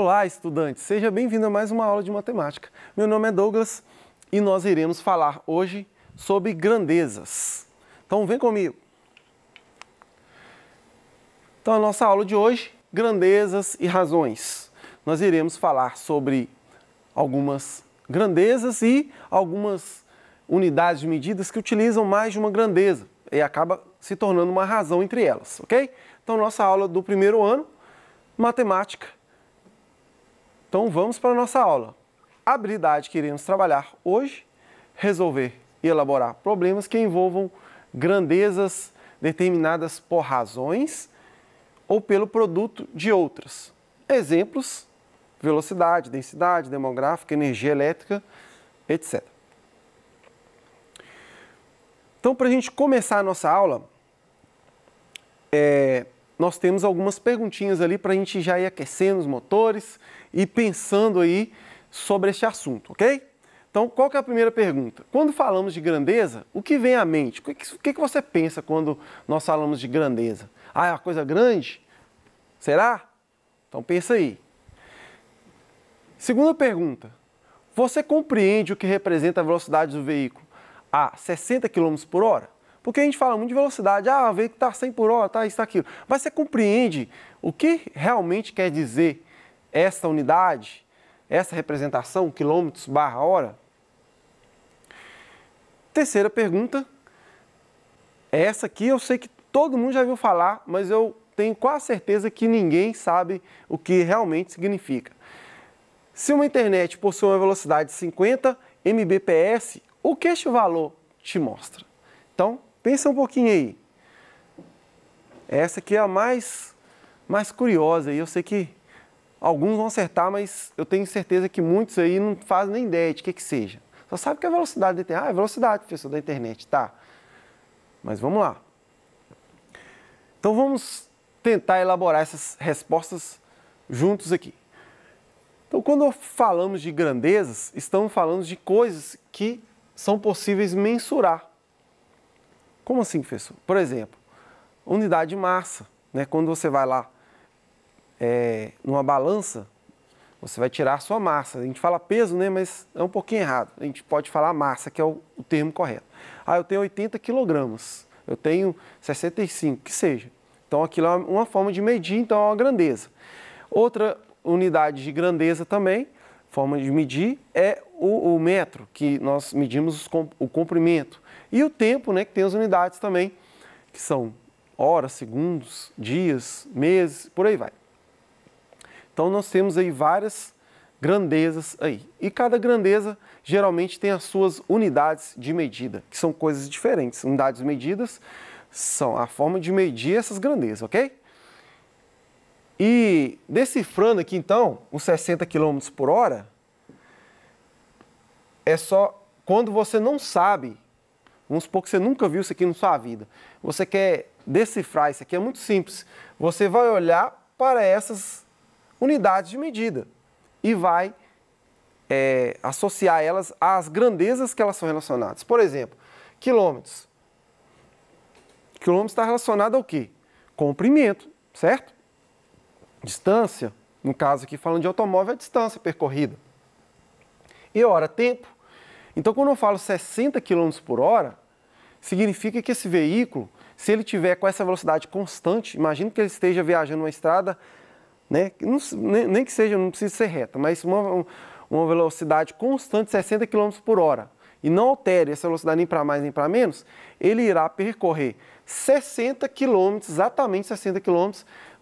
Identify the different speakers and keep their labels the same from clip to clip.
Speaker 1: Olá, estudante! Seja bem-vindo a mais uma aula de matemática. Meu nome é Douglas e nós iremos falar hoje sobre grandezas. Então, vem comigo. Então, a nossa aula de hoje, grandezas e razões. Nós iremos falar sobre algumas grandezas e algumas unidades de medidas que utilizam mais de uma grandeza e acaba se tornando uma razão entre elas, ok? Então, nossa aula do primeiro ano, matemática. Então, vamos para a nossa aula. A habilidade que iremos trabalhar hoje, resolver e elaborar problemas que envolvam grandezas determinadas por razões ou pelo produto de outras. Exemplos: velocidade, densidade demográfica, energia elétrica, etc. Então, para a gente começar a nossa aula, nós temos algumas perguntinhas ali para a gente já ir aquecendo os motores e pensando aí sobre este assunto, ok? Então, qual que é a primeira pergunta? Quando falamos de grandeza, o que vem à mente? O que você pensa quando nós falamos de grandeza? Ah, é uma coisa grande? Será? Então, pensa aí. Segunda pergunta. Você compreende o que representa a velocidade do veículo a 60 km por hora? Porque a gente fala muito de velocidade, o veículo está a 100 por hora, isso, aquilo. Mas você compreende o que realmente quer dizer essa unidade, essa representação, quilômetros/hora? Terceira pergunta, essa aqui eu sei que todo mundo já viu falar, mas eu tenho quase certeza que ninguém sabe o que realmente significa. Se uma internet possui uma velocidade de 50 Mbps, o que este valor te mostra? Então, pensa um pouquinho aí. Essa aqui é a mais curiosa e eu sei que alguns vão acertar, mas eu tenho certeza que muitos aí não fazem nem ideia de que seja. Só sabe que é a velocidade da internet. Ah, é velocidade, professor, da internet, tá. Mas vamos lá. Então vamos tentar elaborar essas respostas juntos aqui. Então, quando falamos de grandezas, estamos falando de coisas que são possíveis mensurar. Como assim, professor? Por exemplo, unidade de massa, né? Quando você vai lá numa balança, você vai tirar a sua massa. A gente fala peso, né? Mas é um pouquinho errado. A gente pode falar massa, que é o termo correto. Ah, eu tenho 80 quilogramas, eu tenho 65, que seja. Então, aquilo é uma forma de medir, então é uma grandeza. Outra unidade de grandeza também, forma de medir, é o metro, que nós medimos o comprimento. E o tempo, né, que tem as unidades também, que são horas, segundos, dias, meses, por aí vai. Então, nós temos aí várias grandezas aí. E cada grandeza geralmente tem as suas unidades de medida, que são coisas diferentes. Unidades medidas são a forma de medir essas grandezas, ok? E decifrando aqui, então, os 60 km por hora, é só quando você não sabe. Vamos supor que você nunca viu isso aqui na sua vida. Você quer decifrar isso aqui, é muito simples. Você vai olhar para essas unidades de medida e vai associar elas às grandezas que elas são relacionadas. Por exemplo, quilômetros. Quilômetros está relacionado ao quê? Comprimento, certo? Distância, no caso aqui falando de automóvel, é a distância percorrida. E hora, tempo. Então, quando eu falo 60 km por hora, significa que esse veículo, se ele tiver com essa velocidade constante, imagina que ele esteja viajando numa estrada, né, nem que seja, não precisa ser reta, mas uma velocidade constante de 60 km por hora, e não altere essa velocidade nem para mais nem para menos, ele irá percorrer 60 km, exatamente 60 km,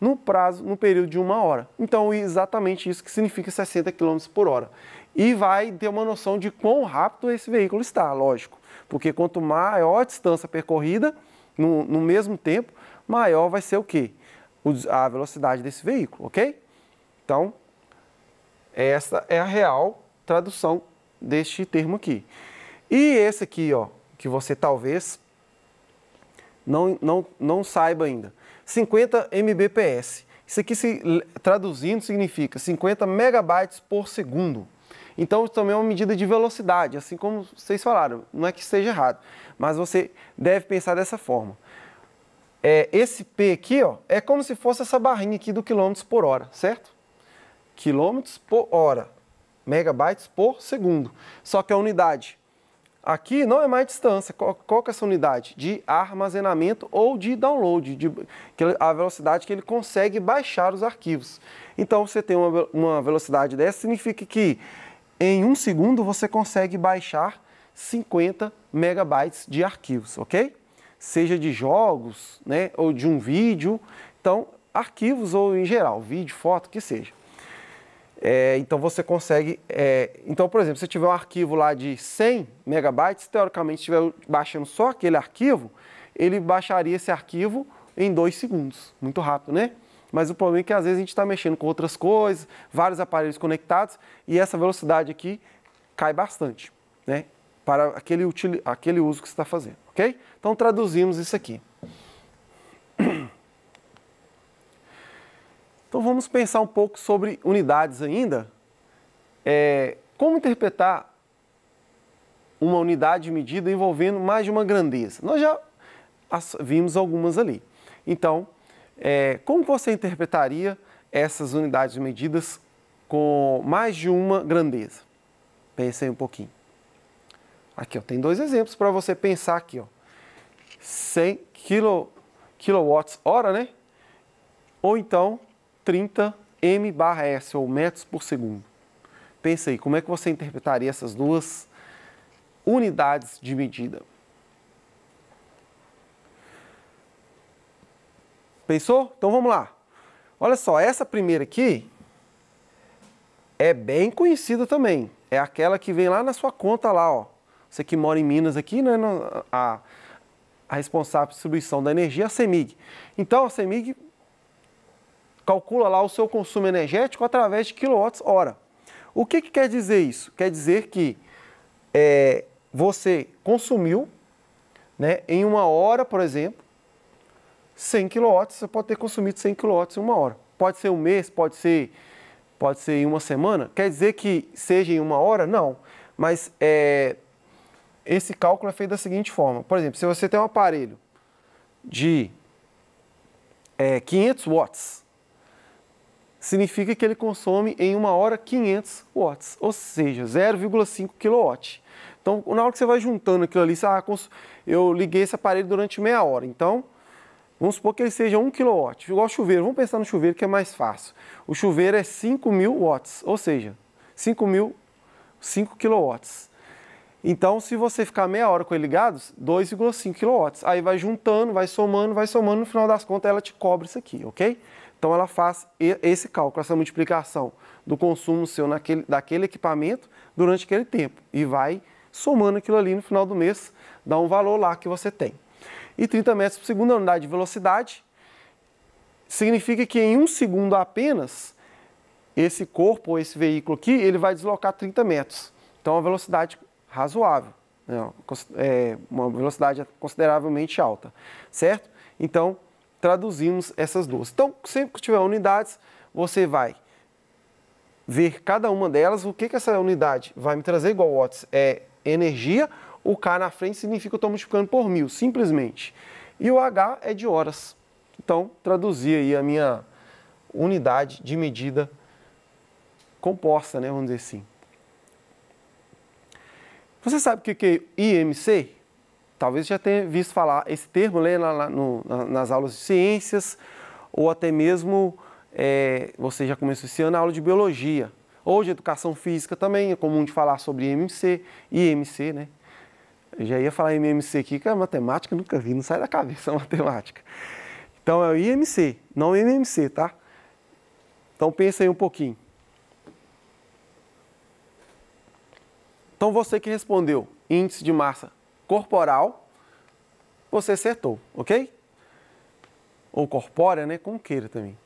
Speaker 1: no período de 1 hora. Então, exatamente isso que significa 60 km por hora. E vai ter uma noção de quão rápido esse veículo está, lógico. Porque quanto maior a distância percorrida, no mesmo tempo, maior vai ser o quê? A velocidade desse veículo, ok? Então, essa é a real tradução deste termo aqui. E esse aqui, ó, que você talvez não saiba ainda. 50 Mbps. Isso aqui, traduzindo, significa 50 megabytes por segundo. Então, isso também é uma medida de velocidade, assim como vocês falaram. Não é que esteja errado, mas você deve pensar dessa forma. Esse P aqui, ó, é como se fosse essa barrinha aqui do quilômetros por hora, certo? quilômetros por hora, megabytes por segundo. Só que a unidade aqui não é mais distância. Qual que é essa unidade? De armazenamento ou de download, a velocidade que ele consegue baixar os arquivos. Então, você tem uma velocidade dessa, significa que em 1 segundo você consegue baixar 50 megabytes de arquivos, ok? Seja de jogos, né, ou de um vídeo. Então, arquivos ou em geral, vídeo, foto, que seja. Então você consegue, então por exemplo, se tiver um arquivo lá de 100 megabytes, teoricamente, se estiver baixando só aquele arquivo, ele baixaria esse arquivo em 2 segundos, muito rápido, né? Mas o problema é que às vezes a gente está mexendo com outras coisas, vários aparelhos conectados, e essa velocidade aqui cai bastante, né? Para aquele uso que você está fazendo, ok? Então traduzimos isso aqui. Então vamos pensar um pouco sobre unidades ainda. Como interpretar uma unidade de medida envolvendo mais de uma grandeza? Nós já vimos algumas ali. Então, como você interpretaria essas unidades de medidas com mais de uma grandeza? Pense aí um pouquinho. Aqui, ó, tem 2 exemplos para você pensar aqui, ó. 100 kWh, né? Ou então 30 m/s, ou metros por segundo. Pensa aí, como é que você interpretaria essas 2 unidades de medida? Pensou? Então vamos lá. Olha só, essa primeira aqui é bem conhecida também. É aquela que vem lá na sua conta lá, ó. Você que mora em Minas aqui, né? A responsável por distribuição da energia, a CEMIG. Então, a CEMIG calcula lá o seu consumo energético através de kWh. O que quer dizer isso? Quer dizer que você consumiu, né, em 1 hora, por exemplo, 100 kW, você pode ter consumido 100 kW em 1 hora. Pode ser um mês, pode ser em 1 semana. Quer dizer que seja em 1 hora? Não. Mas esse cálculo é feito da seguinte forma. Por exemplo, se você tem um aparelho de 500 watts, significa que ele consome em 1 hora 500 watts, ou seja, 0,5 kW. Então, na hora que você vai juntando aquilo ali, eu liguei esse aparelho durante meia hora, então, vamos supor que ele seja 1 kW, igual chuveiro, vamos pensar no chuveiro que é mais fácil. O chuveiro é 5.000 watts, ou seja, 5 kW. Então, se você ficar meia hora com ele ligado, 2,5 kW. Aí vai juntando, vai somando, no final das contas ela te cobra isso aqui, ok? Então ela faz esse cálculo, essa multiplicação do consumo seu daquele equipamento durante aquele tempo. E vai somando aquilo ali no final do mês, dá um valor lá que você tem. E 30 metros por segundo, a unidade de velocidade, significa que em 1 segundo apenas, esse corpo ou esse veículo aqui, ele vai deslocar 30 metros. Então é uma velocidade razoável, né? Uma velocidade consideravelmente alta, certo? Então, traduzimos essas 2. Então, sempre que tiver unidades, você vai ver cada uma delas, o que essa unidade vai me trazer, igual watts, é energia, o K na frente significa que eu estou multiplicando por 1000, simplesmente. E o H é de horas. Então, traduzi aí a minha unidade de medida composta, né, vamos dizer assim. Você sabe o que é IMC? Talvez já tenha visto falar esse termo, né, nas aulas de ciências, ou até mesmo você já começou esse ano na aula de biologia, ou de educação física também, é comum de falar sobre IMC, né? Eu já ia falar MMC aqui, que é matemática, nunca vi, não sai da cabeça a matemática. Então é o IMC, não MMC, tá? Então pensa aí um pouquinho. Então você que respondeu índice de massa corporal, você acertou, ok? Ou corpórea, né? Como queira também.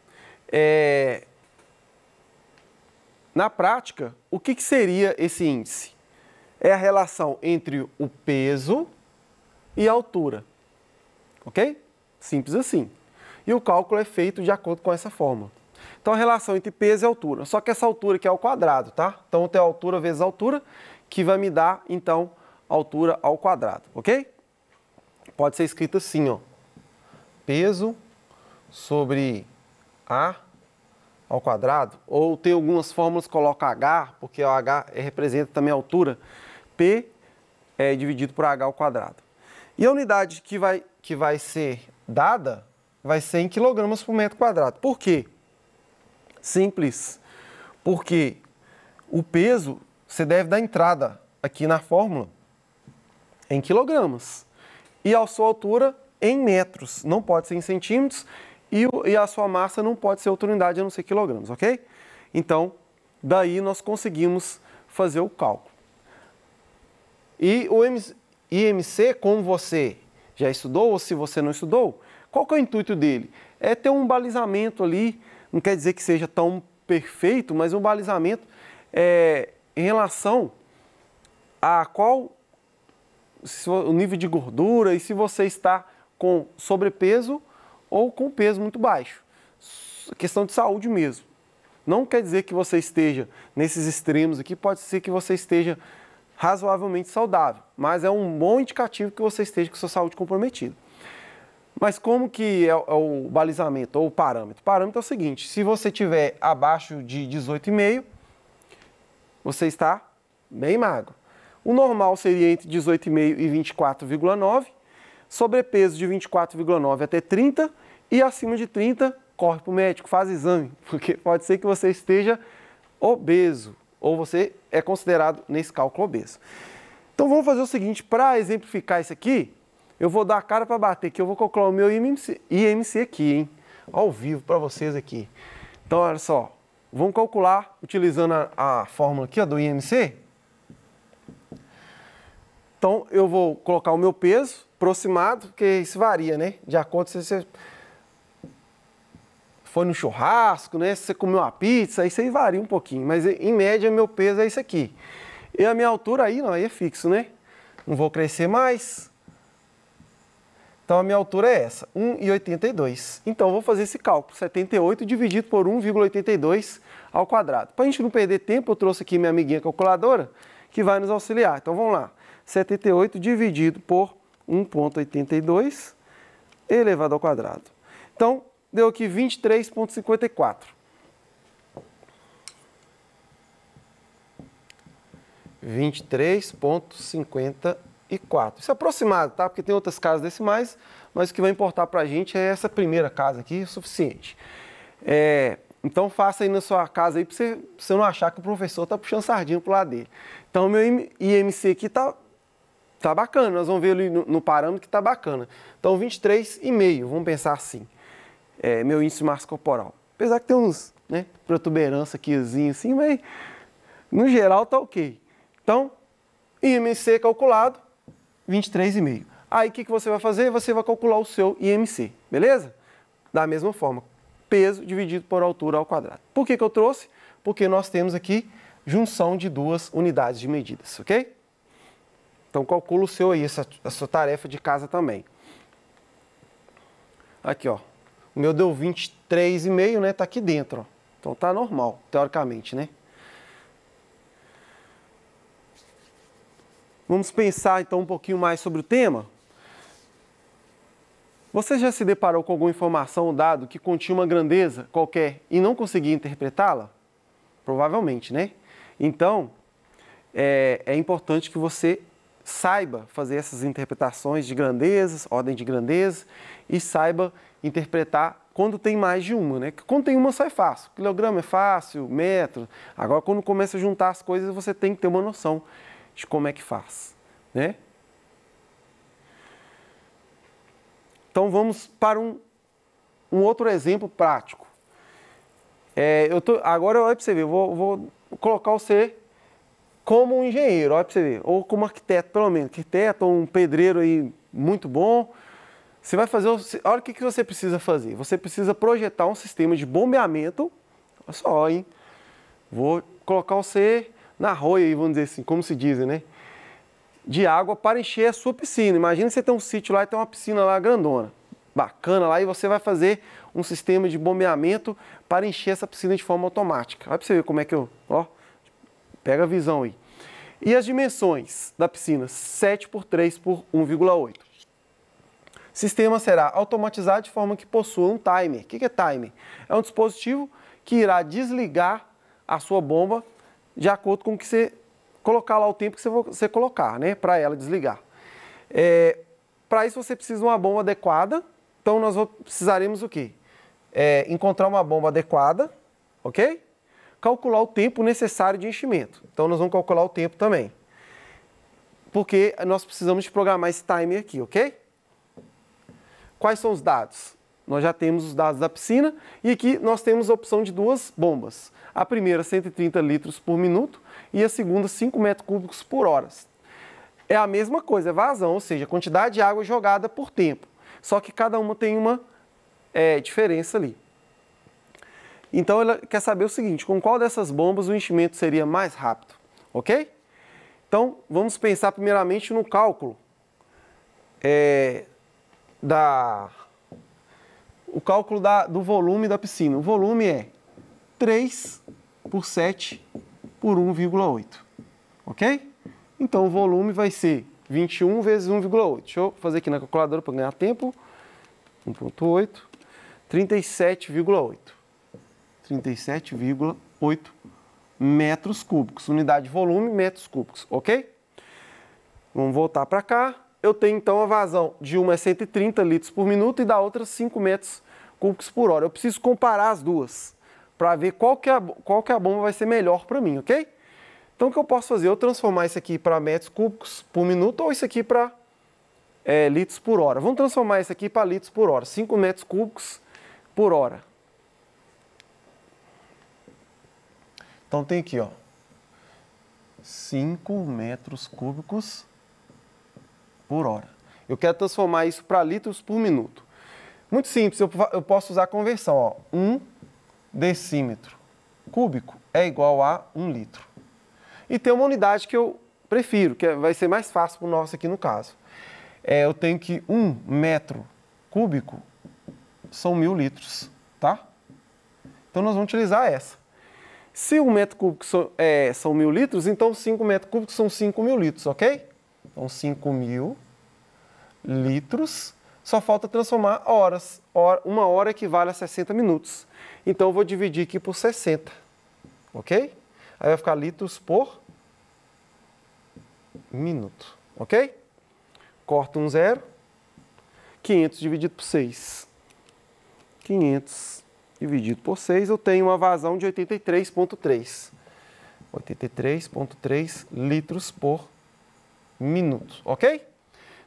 Speaker 1: Na prática, o que seria esse índice? É a relação entre o peso e a altura, ok? Simples assim. E o cálculo é feito de acordo com essa fórmula. Então, a relação entre peso e altura. Só que essa altura aqui é ao quadrado, tá? Então, eu tenho altura vezes altura, que vai me dar, então, altura ao quadrado, ok? Pode ser escrito assim, ó. Peso sobre a ao quadrado, ou tem algumas fórmulas que coloca H, porque o H representa também a altura, P é dividido por H ao quadrado. E a unidade que vai ser dada vai ser em quilogramas por metro quadrado. Por quê? Simples. Porque o peso, você deve dar entrada aqui na fórmula em quilogramas. E a sua altura em metros. Não pode ser em centímetros. E a sua massa não pode ser outra unidade a não ser quilogramas, ok? Então, daí nós conseguimos fazer o cálculo. E o IMC, como você já estudou, ou se você não estudou, qual que é o intuito dele? É ter um balizamento ali, não quer dizer que seja tão perfeito, mas um balizamento em relação a qual o nível de gordura e se você está com sobrepeso ou com peso muito baixo. Questão de saúde mesmo. Não quer dizer que você esteja nesses extremos aqui, pode ser que você esteja razoavelmente saudável, mas é um bom indicativo que você esteja com sua saúde comprometida. Mas como que é o balizamento ou o parâmetro? O parâmetro é o seguinte, se você estiver abaixo de 18,5, você está bem magro. O normal seria entre 18,5 e 24,9, sobrepeso de 24,9 até 30 e acima de 30, corre para o médico, faz exame, porque pode ser que você esteja obeso ou você é considerado nesse cálculo obeso. Então vamos fazer o seguinte, para exemplificar isso aqui, eu vou dar a cara para bater aqui, eu vou calcular o meu IMC aqui, hein? Ao vivo para vocês aqui. Então olha só, vamos calcular utilizando a fórmula aqui ó, do IMC. Então eu vou colocar o meu peso aproximado, porque isso varia, né? De acordo se você foi no churrasco, né? Se você comeu uma pizza, isso aí varia um pouquinho. Mas em média meu peso é isso aqui. E a minha altura aí, não, aí é fixo, né? Não vou crescer mais. Então a minha altura é essa, 1,82. Então eu vou fazer esse cálculo, 78 dividido por 1,82 ao quadrado. Para a gente não perder tempo, eu trouxe aqui minha amiguinha calculadora, que vai nos auxiliar. Então vamos lá, 78 dividido por 1,82 elevado ao quadrado. Então, deu aqui 23,54. 23,54. Isso é aproximado, tá? Porque tem outras casas decimais, mas o que vai importar para a gente é essa primeira casa aqui, o suficiente. Então faça aí na sua casa aí para você não achar que o professor está puxando sardinha para o lado dele. Então o meu IMC aqui tá bacana, nós vamos ver ali no parâmetro que tá bacana. Então 23,5, vamos pensar assim. Meu índice de massa corporal. Apesar que tem uns, né, protuberância aqui assim, mas no geral tá ok. Então, IMC calculado, 23,5. Aí o que você vai fazer? Você vai calcular o seu IMC, beleza? Da mesma forma, peso dividido por altura ao quadrado. Por que eu trouxe? Porque nós temos aqui junção de duas unidades de medidas, ok? Então calcula o seu aí, a sua tarefa de casa também. Aqui, ó. O meu deu 23,5, né? Tá aqui dentro, ó. Então tá normal, teoricamente, né? Vamos pensar então um pouquinho mais sobre o tema. Você já se deparou com alguma informação ou dado que continha uma grandeza qualquer e não conseguia interpretá-la? Provavelmente, né? Então, é importante que você saiba fazer essas interpretações de grandezas, ordem de grandeza, e saiba interpretar quando tem mais de uma, né? Quando tem uma só é fácil, quilograma é fácil, metro. Agora, quando começa a juntar as coisas, você tem que ter uma noção de como é que faz, né? Então vamos para um outro exemplo prático. Agora olha para você ver, eu vou colocar você como um engenheiro, olha para você ver, ou como arquiteto pelo menos, arquiteto ou um pedreiro aí muito bom. Você vai fazer, olha o que você precisa fazer. Você precisa projetar um sistema de bombeamento, olha só, hein? Vou colocar você na roia aí, vamos dizer assim, como se diz, né? De água para encher a sua piscina. Imagina você ter um sítio lá e tem uma piscina lá grandona, bacana lá, e você vai fazer um sistema de bombeamento para encher essa piscina de forma automática. Olha para você ver como é que ó, pega a visão aí. E as dimensões da piscina? 7 por 3 por 1,8. O sistema será automatizado de forma que possua um timer. O que é timer? É um dispositivo que irá desligar a sua bomba de acordo com o que você colocar lá o tempo que você colocar, né, para ela desligar. Para isso você precisa de uma bomba adequada, então nós precisaremos o quê? Encontrar uma bomba adequada, ok? Calcular o tempo necessário de enchimento. Então nós vamos calcular o tempo também, porque nós precisamos de programar esse timer aqui, ok? Quais são os dados? Nós já temos os dados da piscina e aqui nós temos a opção de duas bombas. A primeira 130 litros por minuto e a segunda 5 metros cúbicos por hora. É a mesma coisa, é vazão, ou seja, quantidade de água jogada por tempo. Só que cada uma tem uma diferença ali. Então ela quer saber o seguinte, com qual dessas bombas o enchimento seria mais rápido, ok? Então vamos pensar primeiramente no cálculo do volume da piscina. O volume é 3 por 7 por 1,8, ok? Então o volume vai ser 21 vezes 1,8. Deixa eu fazer aqui na calculadora para ganhar tempo. 1,8, 37,8. 37,8 metros cúbicos. Unidade de volume, metros cúbicos, ok? Vamos voltar para cá. Eu tenho então a vazão de uma é 130 litros por minuto e da outra 5 metros cúbicos por hora. Eu preciso comparar as duas para ver qual que a bomba vai ser melhor para mim, ok? Então o que eu posso fazer? Eu transformar isso aqui para metros cúbicos por minuto ou isso aqui para litros por hora. Vamos transformar isso aqui para litros por hora. 5 metros cúbicos por hora. Então tem aqui, ó, 5 metros cúbicos por hora. Eu quero transformar isso para litros por minuto. Muito simples, eu posso usar a conversão, ó. 1 decímetro cúbico é igual a 1 litro. E tem uma unidade que eu prefiro, que vai ser mais fácil para o nosso aqui no caso. Eu tenho que 1 metro cúbico são 1000 litros, tá? Então nós vamos utilizar essa. Se 1 metro cúbico são 1000 litros, então 5 metros cúbicos são 5.000 litros, ok? Então 5.000 litros, só falta transformar horas. Uma hora equivale a 60 minutos. Então eu vou dividir aqui por 60, ok? Aí vai ficar litros por minuto, ok? Corta um zero, 500 dividido por 6. 500 dividido por 6, eu tenho uma vazão de 83,3. 83,3 litros por minuto, ok?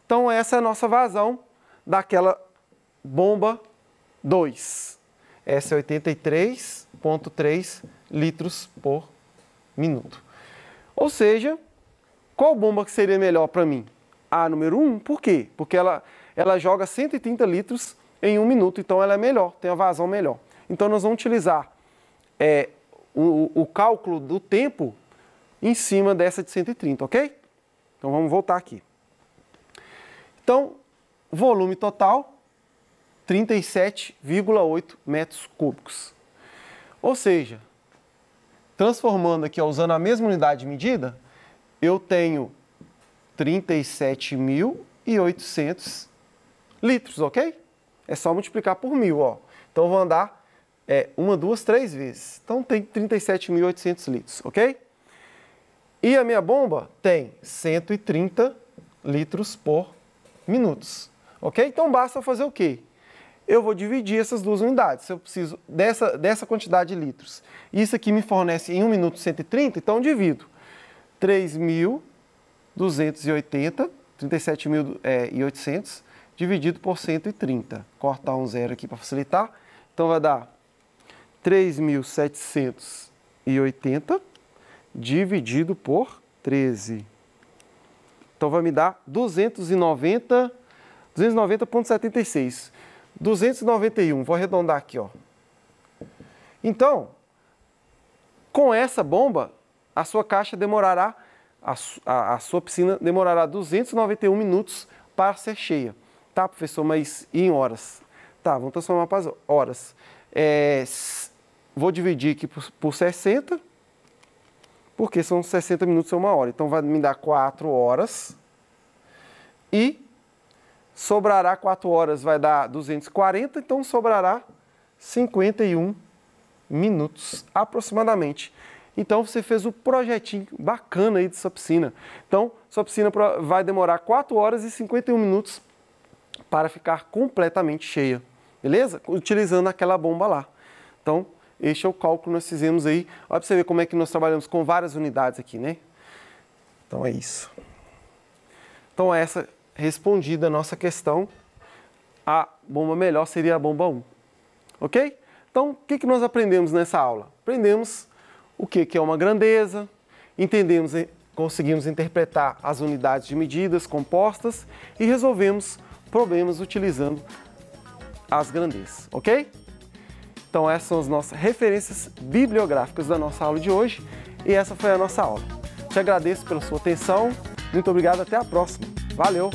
Speaker 1: Então essa é a nossa vazão daquela bomba 2. Essa é 83,3 litros por minuto. Ou seja, qual bomba que seria melhor para mim? A número 1, por quê? Porque ela joga 130 litros em 1 minuto, então ela é melhor, tem a vazão melhor. Então nós vamos utilizar o cálculo do tempo em cima dessa de 130, ok? Então vamos voltar aqui. Então, volume total, 37,8 metros cúbicos. Ou seja, transformando aqui, usando a mesma unidade de medida, eu tenho 37.800 litros, ok? É só multiplicar por 1000, ó. Então eu vou andar 1, 2, 3 vezes. Então tem 37.800 litros, ok? E a minha bomba tem 130 litros por minutos, ok? Então basta eu fazer o quê? Eu vou dividir essas duas unidades. Se eu preciso dessa quantidade de litros, isso aqui me fornece em 1 minuto 130, então eu divido 3.280, 37.800, dividido por 130. Cortar um zero aqui para facilitar. Então vai dar 3.780 dividido por 13. Então vai me dar 290,76. 291, vou arredondar aqui, ó. Então, com essa bomba, a sua caixa demorará, a sua piscina demorará 291 minutos para ser cheia. Tá, professor, mas e em horas? Tá, vamos transformar para as horas. Vou dividir aqui por 60, porque são 60 minutos é 1 hora. Então vai me dar 4 horas e sobrará 4 horas, vai dar 240, então sobrará 51 minutos aproximadamente. Então você fez o projetinho bacana aí de sua piscina. Então sua piscina vai demorar 4 horas e 51 minutos para ficar completamente cheia, beleza? Utilizando aquela bomba lá. Então este é o cálculo que nós fizemos aí. Olha para você ver como é que nós trabalhamos com várias unidades aqui, né? Então é isso. Então essa respondida a nossa questão, a bomba melhor seria a bomba 1. Ok? Então o que nós aprendemos nessa aula? Aprendemos o que é uma grandeza, entendemos, conseguimos interpretar as unidades de medidas compostas e resolvemos problemas utilizando as grandezas, ok? Então essas são as nossas referências bibliográficas da nossa aula de hoje e essa foi a nossa aula. Te agradeço pela sua atenção, muito obrigado, até a próxima. Valeu!